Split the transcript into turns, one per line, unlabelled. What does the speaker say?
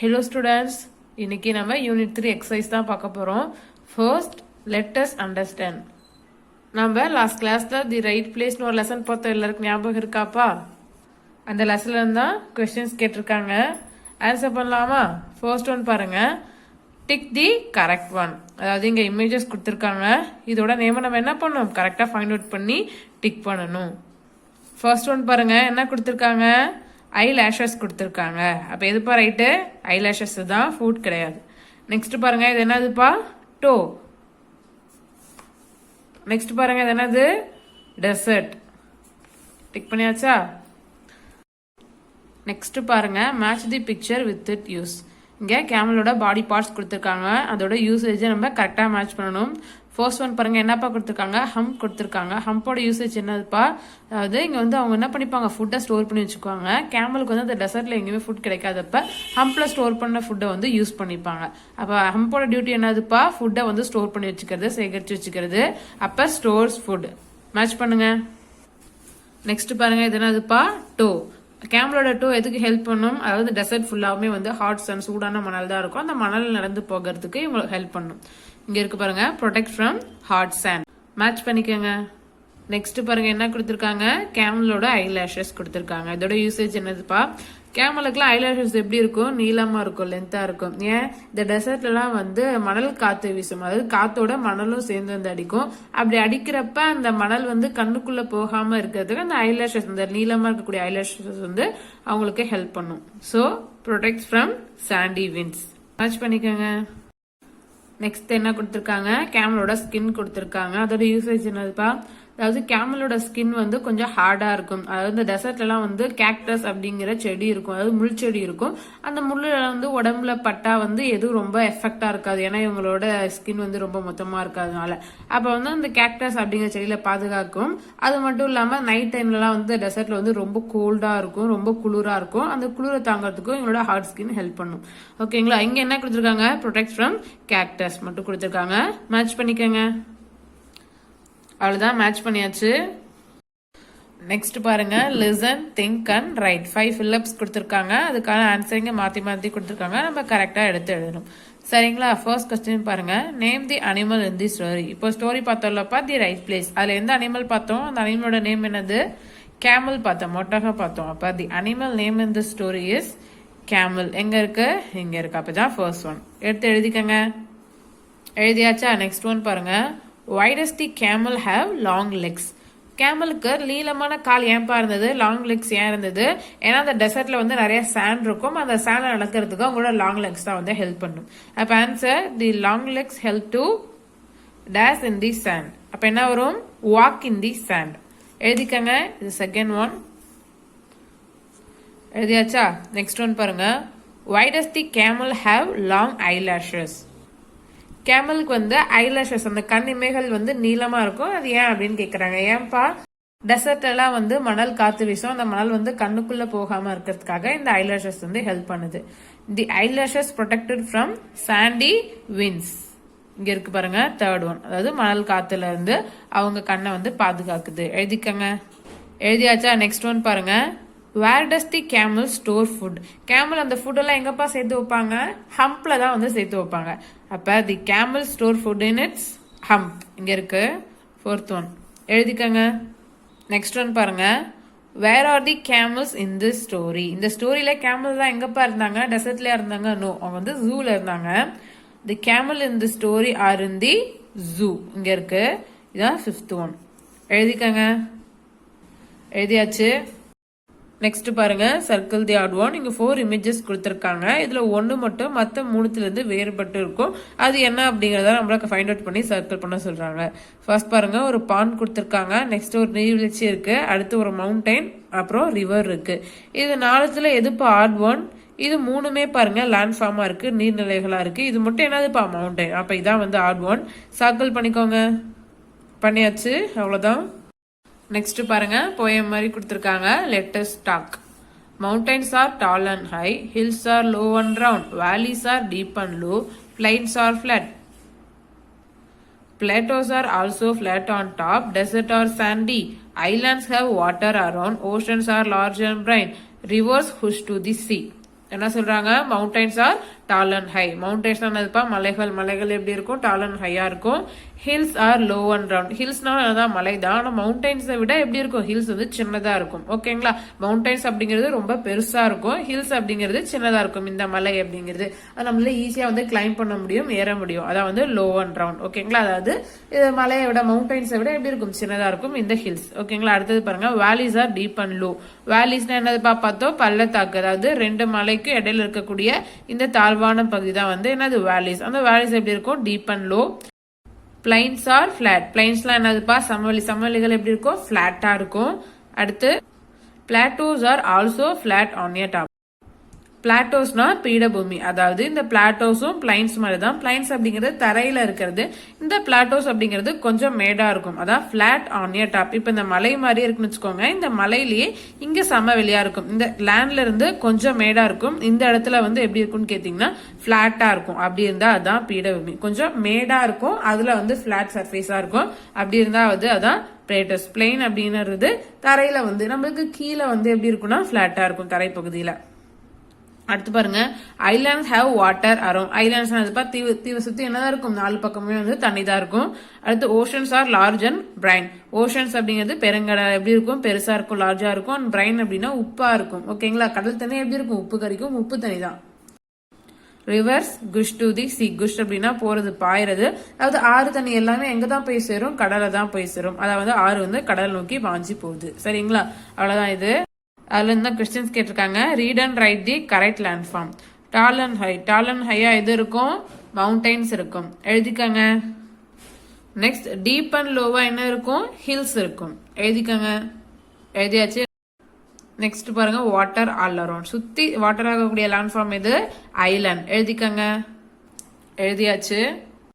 Hello students, இன்னைக்கு நம்ம unit 3 exercise தான் பார்க்க போறோம். First, let us understand. நம்ம லாஸ்ட் கிளாஸ்ல தி ரைட் பிளேஸ்னு ஒரு லெசன் பார்த்தோம், எல்லாருக்கும் ஞாபகம் இருக்காப்பா? அந்த லெசன்ல தான் கொஸ்டின்ஸ் கேட்டிருக்காங்க. ஆன்சர் பண்ணலாமா? ஃபர்ஸ்ட் ஒன் பாருங்க, டிக் தி கரெக்ட் ஒன். அதாவது இங்க இமேஜஸ் கொடுத்துருக்காங்க, இதோட நேம நம்ம என்ன பண்ணணும், கரெக்டா ஃபைண்ட் அவுட் பண்ணி டிக் பண்ணணும். ஃபர்ஸ்ட் ஒன் பாருங்க, என்ன கொடுத்துருக்காங்க, ஐ லேஷஸ் கொடுத்துருக்காங்க. அப்போ எதுப்பா ரைட்டு? ஐ லேஷஸ் தான், ஃபுட் கிடையாது. நெக்ஸ்ட் பாருங்க, இது என்னதுப்பா? டோ. நெக்ஸ்ட் பாருங்க, இது என்னது? டெசர்ட். டிக் பண்ணியாச்சா? நெக்ஸ்ட் பாருங்க, match the picture with it use. இங்கே கேமலோட பாடி பார்ட்ஸ் கொடுத்துருக்காங்க, அதோட யூசேஜை நம்ம கரெக்டாக மேட்ச் பண்ணணும். ஃபர்ஸ்ட் ஒன் பாருங்க, என்னப்பா கொடுத்துருக்காங்க, ஹம்ப் கொடுத்துருக்காங்க. ஹம்போட யூசேஜ் என்னதுப்பா? அதாவது இங்கே வந்து அவங்க என்ன பண்ணிப்பாங்க, ஃபுட்டை ஸ்டோர் பண்ணி வச்சுக்குவாங்க. கேமலுக்கு வந்து அந்த டெசர்ட்ல எங்கேயுமே ஃபுட் கிடைக்காதப்ப ஹம்பில் ஸ்டோர் பண்ண ஃபுட்டை வந்து யூஸ் பண்ணிப்பாங்க. அப்போ ஹம்போட டியூட்டி என்னதுப்பா? ஃபுட்டை வந்து ஸ்டோர் பண்ணி வச்சுக்கிறது, சேகரித்து வச்சுக்கிறது. அப்போ ஸ்டோர்ஸ் ஃபுட். மேட்ச் பண்ணுங்க. நெக்ஸ்ட் பாருங்க, இது என்னதுப்பா? டோ. கேமலோட டோ எதுக்கு ஹெல்ப் பண்ணும்? அதாவது டெசர்ட் ஃபுல்லாவுமே வந்து ஹாட் சன், சூடான மணல் தான் இருக்கும். அந்த மணல் நடந்து போகிறதுக்கு இவங்களுக்கு ஹெல்ப் பண்ணும். இங்க இருக்கு பாருங்க, protect from hot sand. Match பண்ணிக்கோங்க. நெக்ஸ்ட் பாருங்க, என்ன கொடுத்துருக்காங்க, கேமலோட ஐ லேஷஸ் கொடுத்துருக்காங்க. இதோட யூசேஜ் என்னதுப்பா? கேமலுக்குலாம் ஐ லேஷஸ் எப்படி இருக்கும்? நீளமா இருக்கும், லென்த்தா இருக்கும். ஏன்? இந்த டெசர்ட்லாம் வந்து மணல் காத்து வீசும், அதாவது காத்தோட மணலும் சேர்ந்து வந்து அடிக்கும். அப்படி அடிக்கிறப்ப அந்த மணல் வந்து கண்ணுக்குள்ள போகாம இருக்கிறதுக்கு அந்த ஐ லேஷஸ், இந்த நீளமா இருக்கக்கூடிய ஐ லேஷஸ் வந்து அவங்களுக்கு ஹெல்ப் பண்ணும். So protect from sandy winds. Match பண்ணிக்கோங்க. நெக்ஸ்ட் என்ன கொடுத்துருக்காங்க, கேமலோட ஸ்கின் கொடுத்துருக்காங்க. அதோட யூசேஜ் என்னதுப்பா? அதாவது கேமலோட ஸ்கின் வந்து கொஞ்சம் ஹார்டா இருக்கும். அதாவது இந்த டெசர்ட்லாம் வந்து கேக்டஸ் அப்படிங்கிற செடி இருக்கும், அதாவது முள் செடி இருக்கும். அந்த முள்ள வந்து உடம்புல பட்டா வந்து எதுவும் ரொம்ப எஃபெக்டா இருக்காது, ஏன்னா இவங்களோட ஸ்கின் வந்து ரொம்ப மொத்தமா இருக்காதனால. அப்ப வந்து அந்த கேக்டஸ் அப்படிங்கிற செடியில பாதுகாக்கும். அது மட்டும் இல்லாம நைட் டைம்லலாம் வந்து டெசர்ட்ல வந்து ரொம்ப கோல்டா இருக்கும், ரொம்ப குளிரா இருக்கும். அந்த குளிரை தாங்கிறதுக்கும் இவங்களோட ஹார்ட் ஸ்கின் ஹெல்ப் பண்ணும். ஓகேங்களா? இங்க என்ன கொடுத்துருக்காங்க, ப்ரொடெக்ட் ஃப்ரம் கேக்டஸ் மட்டும் கொடுத்துருக்காங்க. மேட்ச் பண்ணிக்கோங்க. அவ்வளவுதான், மேட்ச் பண்ணியாச்சு. நெக்ஸ்ட் பாருங்க, listen, think and right. 5 fill-ups கொடுத்துருக்காங்க, அதுக்கான ஆன்சரிங்க மாத்தி மாத்தி கொடுத்துருக்காங்க, நம்ம கரெக்டா எடுத்து எழுதணும். சரிங்களா? ஃபர்ஸ்ட் கொஸ்டின் பாருங்க, name the animal in the story. இப்போ ஸ்டோரி பார்த்தோம்லப்பா, தி ரைட் பிளேஸ். அதுல எந்த அனிமல் பார்த்தோம்? அந்த அனிமலோட நேம் என்னது? கேமல் பார்த்தோம், மொட்டக பார்த்தோம். அப்ப தி animal name in the story is camel. எங்க இருக்கு? இங்க இருக்கு. அப்பதான் ஃபர்ஸ்ட் ஒன் எடுத்து எழுதிக்கங்க. எழுதியாச்சா? நெக்ஸ்ட் ஒன் பாருங்க, why does the camel have long legs? கேமலுக்கு நீளமான கால் ஏன்பா இருந்தது? லாங் லெக்ஸ் ஏன் இருந்தது? ஏன்னா அந்த டெசர்ட்ல வந்து நிறைய சாண்ட் இருக்கும், அந்த சாண்ட் நடக்கிறதுக்கு அவங்களோட லாங் லெக்ஸ் தான் வந்து ஹெல்ப் பண்ணும். அப்ப answer, the long legs help to dash in the sand. அப்ப என்ன வரும்? Walk in the sand. எழுதிக்கங்க. இது செகண்ட் ஒன். எழுதியாச்சா? நெக்ஸ்ட் ஒன் பாருங்க, why does the camel have long eyelashes? கேமலுக்கு வந்து ஐலாஷஸ், அந்த கண் இமைகள் வந்து நீளமா இருக்கும். அது ஏன் அப்படின்னு கேக்குறாங்க. ஏன்பா? டெசர்ட் எல்லாம் வந்து மணல் காத்து வீசும், அந்த மணல் வந்து கண்ணுக்குள்ள போகாம இருக்கிறதுக்காக இந்த ஐலாஷஸ் வந்து ஹெல்ப் பண்ணுது. The eyelashes protected from sandy winds. இங்க இருக்கு பாருங்க, தேர்ட் ஒன். அதாவது மணல் காத்துல இருந்து அவங்க கண்ணை வந்து பாதுகாக்குது. எழுதிக்கங்க. எழுதியாச்சா? நெக்ஸ்ட் ஒன் பாருங்க, where does the camel store food? Camel அந்த ஃபுட் எல்லாம் எங்கப்பா சேர்த்து வைப்பாங்க? ஹம்ப்ல தான் வந்து சேர்த்து வைப்பாங்க. அப்ப the camel store food in its hump. இங்க இருக்கு ஃபோர்த் ஒன். எழுதிக்கங்க. நெக்ஸ்ட் ஒன் பாருங்க, where are the camels in this story? இந்த ஸ்டோரியில கேமல் தான் எங்கப்பா இருந்தாங்க? டெசர்ட்ல இருந்தாங்க? நோ, அவங்க வந்து ஜூல இருந்தாங்க. The camel in the story are in the zoo. இங்க இருக்கு. இதான் ஃபிஃப்த் ஒன். எழுதிக்கங்க. எழுதியாச்சு. நெக்ஸ்ட் பாருங்க, சர்க்கிள் தி ஆட் ஒன். இங்க 4 இமேஜஸ் கொடுத்துருக்காங்க. இதுல ஒன்னு மட்டும் மற்ற 3த்துல இருந்து வேறுபட்டு இருக்கும். அது என்ன அப்படிங்கறத நம்மளுக்கு ஃபைண்ட் அவுட் பண்ணி சர்க்கிள் பண்ண சொல்றாங்க. ஃபர்ஸ்ட் பாருங்க, ஒரு பாண்ட் கொடுத்துருக்காங்க. நெக்ஸ்ட் ஒரு நீர்வீழ்ச்சி இருக்கு. அடுத்து ஒரு மவுண்டைன், அப்புறம் ரிவர் இருக்கு. இது 4த்துல எதுப்பா ஆட் ஒன்? இது 3மே பாருங்க லேண்ட் ஃபார்மா இருக்கு, நீர்நிலைகளா இருக்கு. இது மட்டும் என்னதுப்பா? மவுண்டைன். அப்ப இதான் வந்து ஆட் ஒன். சர்க்கிள் பண்ணிக்கோங்க. பண்ணியாச்சு, அவ்வளவுதான். நெக்ஸ்ட் பாருங்க, போயம் மாதிரி கொடுத்துருக்காங்க. Let us talk. Mountains are tall and high, hills are low and round, valleys are deep and low, plains are flat. Plateaus are also flat on top, deserts are sandy, islands have water around, oceans are large and bright, rivers push to the sea. என்ன சொல்றாங்க? Mountains are tall and high. Mountains என்னதுப்பா? மலைகள். மலைகள் எப்படி இருக்கும்? Tall and ஹையா இருக்கும். Hills are low and round. ஹில்ஸ்னா அதான் மலை தான். ஆனா மவுண்டைன்ஸை விட எப்படி இருக்கும்? ஹில்ஸ் வந்து சின்னதா இருக்கும். ஓகேங்களா? மவுண்டைன்ஸ் அப்படிங்கிறது ரொம்ப பெருசா இருக்கும். ஹில்ஸ் அப்படிங்கிறது சின்னதா இருக்கும். இந்த மலை அப்படிங்கிறது அது நம்மளால ஈஸியா வந்து கிளைம் பண்ண முடியும், ஏற முடியும். அதான் வந்து லோ அண்ட் ரவுண்ட். ஓகேங்களா? அதாவது இது மலையை விட மவுண்டைன்ஸை விட எப்படி இருக்கும்? சின்னதா இருக்கும் இந்த ஹில்ஸ். ஓகேங்களா? அடுத்தது பாருங்க, valleys are deep and low. வேலிஸ்னா என்னதுப்பா பார்த்தோம்? பள்ளத்தாக்கு. அதாவது ரெண்டு மலைக்கு இடையில இருக்கக்கூடிய இந்த தாழ்வான பகுதி தான் வந்து என்னது? வேலிஸ். அந்த வேலிஸ் எப்படி இருக்கும்? Deep and low. Plains are flat. பிளைன்ஸ்லாம் என்னதுப்பா? சமவெளி. சமவெளிகள் எப்படி இருக்கும்? பிளாட்டா இருக்கும். அடுத்து plateaus are also flat on a top. பிளாட்டோஸ்னா பீடபூமி. அதாவது இந்த பிளாட்டோஸும் பிளைன்ஸ் மாதிரி தான். பிளைன்ஸ் அப்படிங்கிறது தரையில இருக்கிறது. இந்த பிளாட்டோஸ் அப்படிங்கிறது கொஞ்சம் மேடா இருக்கும். அதான் பிளாட் ஆன் ஏ டாப். இப்ப இந்த மலை மாதிரி இருக்குன்னு வச்சுக்கோங்க. இந்த மலையிலேயே இங்க சமவெளியா இருக்கும். இந்த லேண்ட்ல இருந்து கொஞ்சம் மேடா இருக்கும். இந்த இடத்துல வந்து எப்படி இருக்கும்னு கேட்டீங்கன்னா பிளாட்டா இருக்கும். அப்படி இருந்தா அதான் பீடபூமி. கொஞ்சம் மேடா இருக்கும், அதுல வந்து பிளாட் சர்ஃபேஸா இருக்கும். அப்படி இருந்தா வந்து அதான் பிளேட்டஸ். பிளெயின் அப்படிங்கிறது தரையில வந்து நம்மளுக்கு கீழே வந்து எப்படி இருக்கும்னா பிளாட்டா இருக்கும் தரைப்பகுதியில. அடுத்து பாருங்க, islands have water around. Islands தீவை சுத்தி என்னதான் இருக்கும்? நாலு பக்கமே வந்து தண்ணி தான் இருக்கும். அடுத்து oceans are large and brine. Oceans அப்படிங்கிறது பெருங்கடல் எப்படி இருக்கும்? பெருசா இருக்கும், லார்ஜா இருக்கும். அண்ட் பிரைன் அப்படின்னா உப்பா இருக்கும். ஓகேங்களா? கடல் தண்ணி எப்படி இருக்கும்? உப்பு கறிக்கும், உப்பு தண்ணி தான். Rivers gush to the sea. Gush அப்படின்னா போறது, பாயிறது. அதாவது ஆறு தண்ணி எல்லாமே எங்க தான் போய் சேரும்? கடலை தான் போய் சேரும். அதாவது ஆறு வந்து கடல் நோக்கி பாஞ்சி போகுது. சரிங்களா? அவ்வளவுதான் இது. அதுல இருந்தா கொஸ்டின்ஸ் கேட்டிருக்காங்க. Read and write the correct land form. Tall and high. Tall and ஹையா எது இருக்கும்? மவுண்டைன்ஸ் இருக்கும். எழுதிக்கங்க. நெக்ஸ்ட் டீப் அண்ட் லோவா என்ன இருக்கும்? ஹில்ஸ் இருக்கும். எழுதிக்கங்க. எழுதியாச்சு. நெக்ஸ்ட் பாருங்க, வாட்டர் ஆல் அரௌண்ட். சுத்தி வாட்டர் ஆகக்கூடிய லேண்ட் ஃபார்ம் எது? ஐலாண்ட். எழுதிக்கங்க. எழுதியாச்சு.